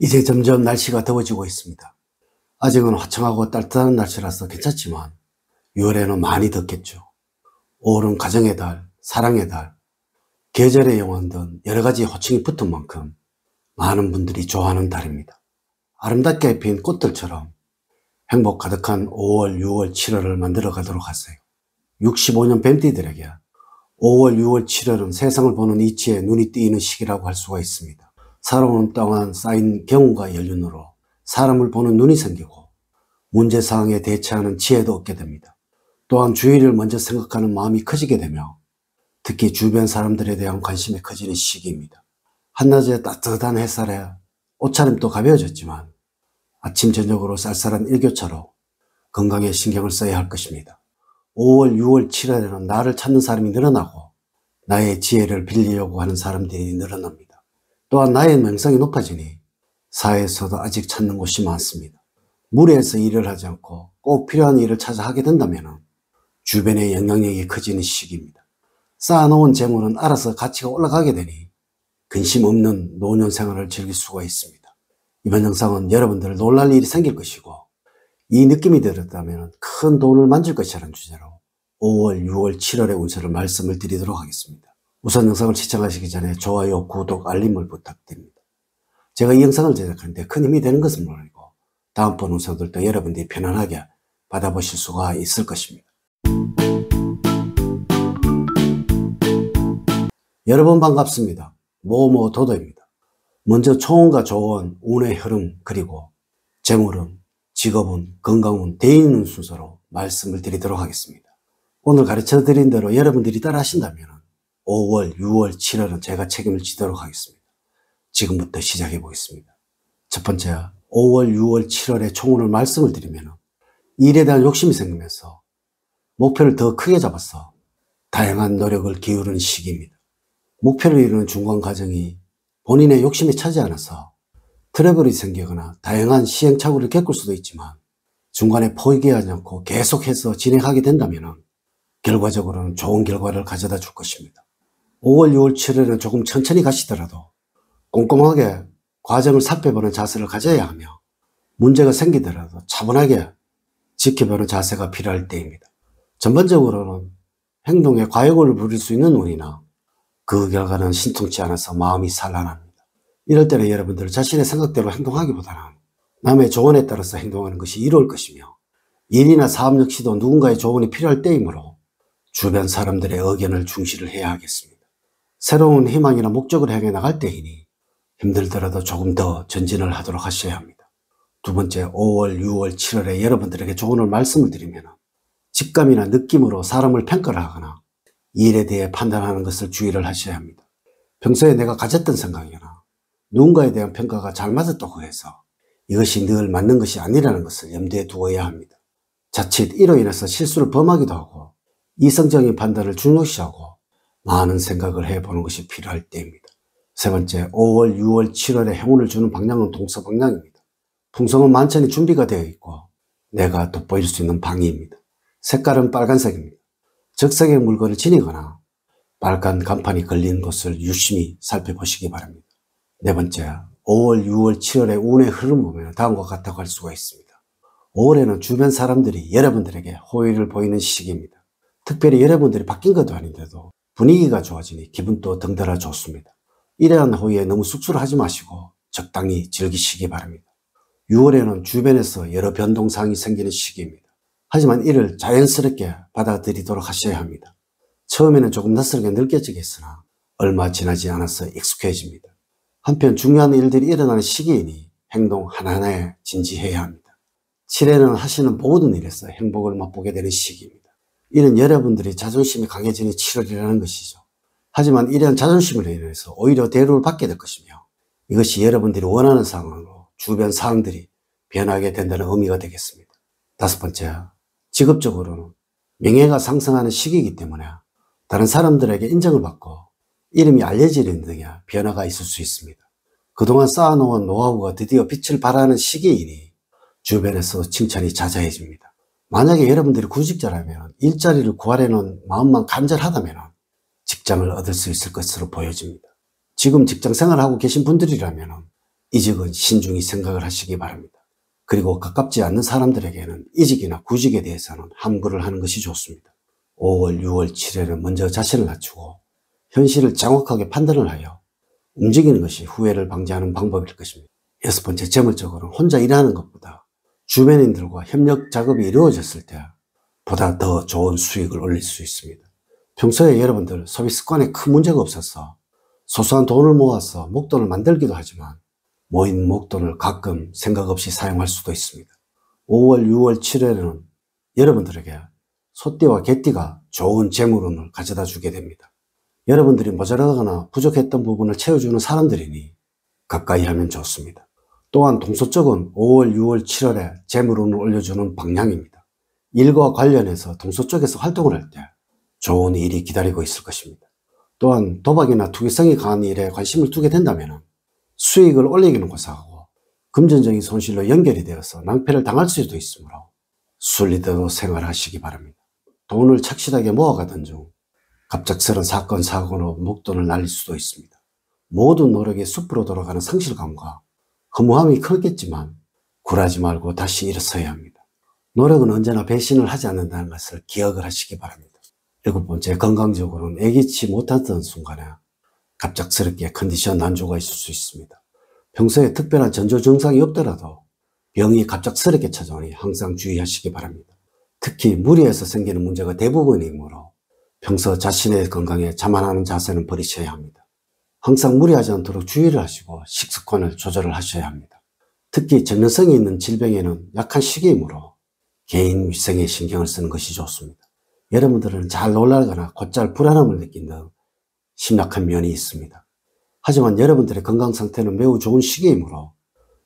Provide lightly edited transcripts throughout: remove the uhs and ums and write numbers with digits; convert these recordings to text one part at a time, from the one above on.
이제 점점 날씨가 더워지고 있습니다. 아직은 화창하고 따뜻한 날씨라서 괜찮지만 6월에는 많이 덥겠죠. 5월은 가정의 달, 사랑의 달, 계절의 영혼 등 여러 가지 호칭이 붙은 만큼 많은 분들이 좋아하는 달입니다. 아름답게 핀 꽃들처럼 행복 가득한 5월, 6월, 7월을 만들어 가도록 하세요. 65년 뱀띠들에게 5월, 6월, 7월은 세상을 보는 이치에 눈이 띄는 시기라고 할 수가 있습니다. 살아오는 동안 쌓인 경험과 연륜으로 사람을 보는 눈이 생기고 문제사항에 대처하는 지혜도 얻게 됩니다. 또한 주위를 먼저 생각하는 마음이 커지게 되며 특히 주변 사람들에 대한 관심이 커지는 시기입니다. 한낮에 따뜻한 햇살에 옷차림도 가벼워졌지만 아침 저녁으로 쌀쌀한 일교차로 건강에 신경을 써야 할 것입니다. 5월, 6월, 7월에는 나를 찾는 사람이 늘어나고 나의 지혜를 빌리려고 하는 사람들이 늘어납니다. 또한 나의 명성이 높아지니 사회에서도 아직 찾는 곳이 많습니다. 무리해서 일을 하지 않고 꼭 필요한 일을 찾아 하게 된다면 주변의 영향력이 커지는 시기입니다. 쌓아놓은 재물은 알아서 가치가 올라가게 되니 근심 없는 노년 생활을 즐길 수가 있습니다. 이번 영상은 여러분들 놀랄 일이 생길 것이고 이 느낌이 들었다면 큰 돈을 만질 것이라는 주제로 5월, 6월, 7월의 운세를 말씀을 드리도록 하겠습니다. 우선 영상을 시청하시기 전에 좋아요, 구독, 알림을 부탁드립니다. 제가 이 영상을 제작하는데 큰 힘이 되는 것은 물론이고 다음번 운세들도 여러분들이 편안하게 받아보실 수가 있을 것입니다. 여러분 반갑습니다. 도도입니다. 먼저 초운과 조운, 운의 흐름, 그리고 재물운, 직업운, 건강운, 대인운 순서로 말씀을 드리도록 하겠습니다. 오늘 가르쳐 드린 대로 여러분들이 따라 하신다면 5월, 6월, 7월은 제가 책임을 지도록 하겠습니다. 지금부터 시작해 보겠습니다. 첫 번째, 5월, 6월, 7월의 총운을 말씀을 드리면 일에 대한 욕심이 생기면서 목표를 더 크게 잡아서 다양한 노력을 기울이는 시기입니다. 목표를 이루는 중간 과정이 본인의 욕심에 차지 않아서 트러블이 생기거나 다양한 시행착오를 겪을 수도 있지만 중간에 포기하지 않고 계속해서 진행하게 된다면 결과적으로는 좋은 결과를 가져다 줄 것입니다. 5월, 6월, 7월에는 조금 천천히 가시더라도 꼼꼼하게 과정을 살펴보는 자세를 가져야 하며 문제가 생기더라도 차분하게 지켜보는 자세가 필요할 때입니다. 전반적으로는 행동에 과욕을 부릴 수 있는 운이나 그 결과는 신통치 않아서 마음이 산란합니다. 이럴 때는 여러분들 자신의 생각대로 행동하기보다는 남의 조언에 따라서 행동하는 것이 이로울 것이며 일이나 사업 역시도 누군가의 조언이 필요할 때이므로 주변 사람들의 의견을 중시를 해야 하겠습니다. 새로운 희망이나 목적을 향해 나갈 때이니 힘들더라도 조금 더 전진을 하도록 하셔야 합니다. 두 번째, 5월, 6월, 7월에 여러분들에게 조언을 말씀을 드리면 직감이나 느낌으로 사람을 평가를 하거나 일에 대해 판단하는 것을 주의를 하셔야 합니다. 평소에 내가 가졌던 생각이나 누군가에 대한 평가가 잘 맞았다고 해서 이것이 늘 맞는 것이 아니라는 것을 염두에 두어야 합니다. 자칫 이로 인해서 실수를 범하기도 하고 이성적인 판단을 중요시하고 많은 생각을 해보는 것이 필요할 때입니다. 세 번째, 5월, 6월, 7월에 행운을 주는 방향은 동서방향입니다. 풍성은 만천이 준비가 되어 있고 내가 돋보일 수 있는 방위입니다. 색깔은 빨간색입니다. 적색의 물건을 지니거나 빨간 간판이 걸린 곳을 유심히 살펴보시기 바랍니다. 네 번째, 5월, 6월, 7월의 운의 흐름 보면 다음과 같다고 할 수가 있습니다. 5월에는 주변 사람들이 여러분들에게 호의를 보이는 시기입니다. 특별히 여러분들이 바뀐 것도 아닌데도 분위기가 좋아지니 기분도 덩달아 좋습니다. 이러한 호의에 너무 쑥스러워하지 마시고 적당히 즐기시기 바랍니다. 6월에는 주변에서 여러 변동사항이 생기는 시기입니다. 하지만 이를 자연스럽게 받아들이도록 하셔야 합니다. 처음에는 조금 낯설게 느껴지겠으나 얼마 지나지 않아서 익숙해집니다. 한편 중요한 일들이 일어나는 시기이니 행동 하나하나에 진지해야 합니다. 7회는 하시는 모든 일에서 행복을 맛보게 되는 시기입니다. 이는 여러분들이 자존심이 강해지는 7월이라는 것이죠. 하지만 이러한 자존심으로 인해서 오히려 대우를 받게 될 것이며 이것이 여러분들이 원하는 상황으로 주변 상황들이 변하게 된다는 의미가 되겠습니다. 다섯 번째, 직업적으로는 명예가 상승하는 시기이기 때문에 다른 사람들에게 인정을 받고 이름이 알려지는 등의 변화가 있을 수 있습니다. 그동안 쌓아놓은 노하우가 드디어 빛을 발하는 시기이니 주변에서 칭찬이 자자해집니다. 만약에 여러분들이 구직자라면 일자리를 구하려는 마음만 간절하다면 직장을 얻을 수 있을 것으로 보여집니다. 지금 직장 생활을 하고 계신 분들이라면 이직은 신중히 생각을 하시기 바랍니다. 그리고 가깝지 않는 사람들에게는 이직이나 구직에 대해서는 함구를 하는 것이 좋습니다. 5월, 6월, 7월에는 먼저 자신을 낮추고 현실을 정확하게 판단을 하여 움직이는 것이 후회를 방지하는 방법일 것입니다. 6번째, 재물적으로는 혼자 일하는 것보다 주변인들과 협력 작업이 이루어졌을 때 보다 더 좋은 수익을 올릴 수 있습니다. 평소에 여러분들 소비 습관에 큰 문제가 없어서 소소한 돈을 모아서 목돈을 만들기도 하지만 모인 목돈을 가끔 생각 없이 사용할 수도 있습니다. 5월, 6월, 7월에는 여러분들에게 소띠와 개띠가 좋은 재물운을 가져다 주게 됩니다. 여러분들이 모자라거나 부족했던 부분을 채워주는 사람들이니 가까이 하면 좋습니다. 또한 동서쪽은 5월, 6월, 7월에 재물운을 올려주는 방향입니다. 일과 관련해서 동서쪽에서 활동을 할 때 좋은 일이 기다리고 있을 것입니다. 또한 도박이나 투기성이 강한 일에 관심을 두게 된다면 수익을 올리기는 고사하고 금전적인 손실로 연결이 되어서 낭패를 당할 수도 있으므로 순리대로 생활하시기 바랍니다. 돈을 착실하게 모아가던 중 갑작스런 사건, 사고로 목돈을 날릴 수도 있습니다. 모든 노력이 숲으로 돌아가는 상실감과 허무함이 크겠지만 굴하지 말고 다시 일어서야 합니다. 노력은 언제나 배신을 하지 않는다는 것을 기억을 하시기 바랍니다. 7번째, 건강적으로는 예기치 못하던 순간에 갑작스럽게 컨디션 난조가 있을 수 있습니다. 평소에 특별한 전조 증상이 없더라도 병이 갑작스럽게 찾아오니 항상 주의하시기 바랍니다. 특히 무리해서 생기는 문제가 대부분이므로 평소 자신의 건강에 자만하는 자세는 버리셔야 합니다. 항상 무리하지 않도록 주의를 하시고 식습관을 조절을 하셔야 합니다. 특히 전염성이 있는 질병에는 약한 시기이므로 개인 위생에 신경을 쓰는 것이 좋습니다. 여러분들은 잘 놀라거나 곧잘 불안함을 느낀다 심약한 면이 있습니다. 하지만 여러분들의 건강 상태는 매우 좋은 시기이므로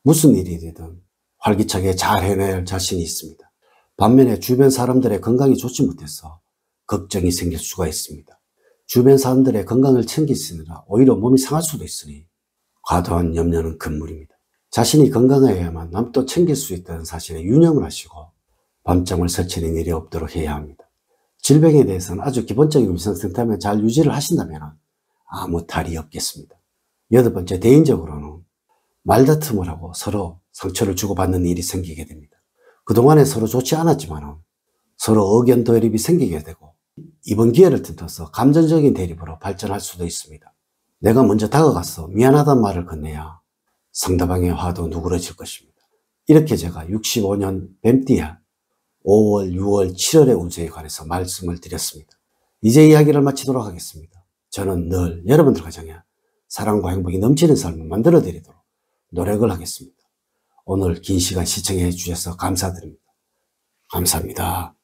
무슨 일이 되든 활기차게 잘 해낼 자신이 있습니다. 반면에 주변 사람들의 건강이 좋지 못해서 걱정이 생길 수가 있습니다. 주변 사람들의 건강을 챙기시느라 오히려 몸이 상할 수도 있으니 과도한 염려는 금물입니다. 자신이 건강해야만 남도 챙길 수 있다는 사실에 유념을 하시고 밤잠을 설치는 일이 없도록 해야 합니다. 질병에 대해서는 아주 기본적인 위생 상태만 잘 유지를 하신다면 아무 탈이 없겠습니다. 8번째, 대인적으로는 말다툼을 하고 서로 상처를 주고받는 일이 생기게 됩니다. 그동안에 서로 좋지 않았지만 서로 의견 대립이 생기게 되고 이번 기회를 틈타서 감정적인 대립으로 발전할 수도 있습니다. 내가 먼저 다가가서 미안하다는 말을 건네야 상대방의 화도 누그러질 것입니다. 이렇게 제가 65년 뱀띠야 5월, 6월, 7월의 운세에 관해서 말씀을 드렸습니다. 이제 이야기를 마치도록 하겠습니다. 저는 늘 여러분들 가정에 사랑과 행복이 넘치는 삶을 만들어 드리도록 노력을 하겠습니다. 오늘 긴 시간 시청해 주셔서 감사드립니다. 감사합니다.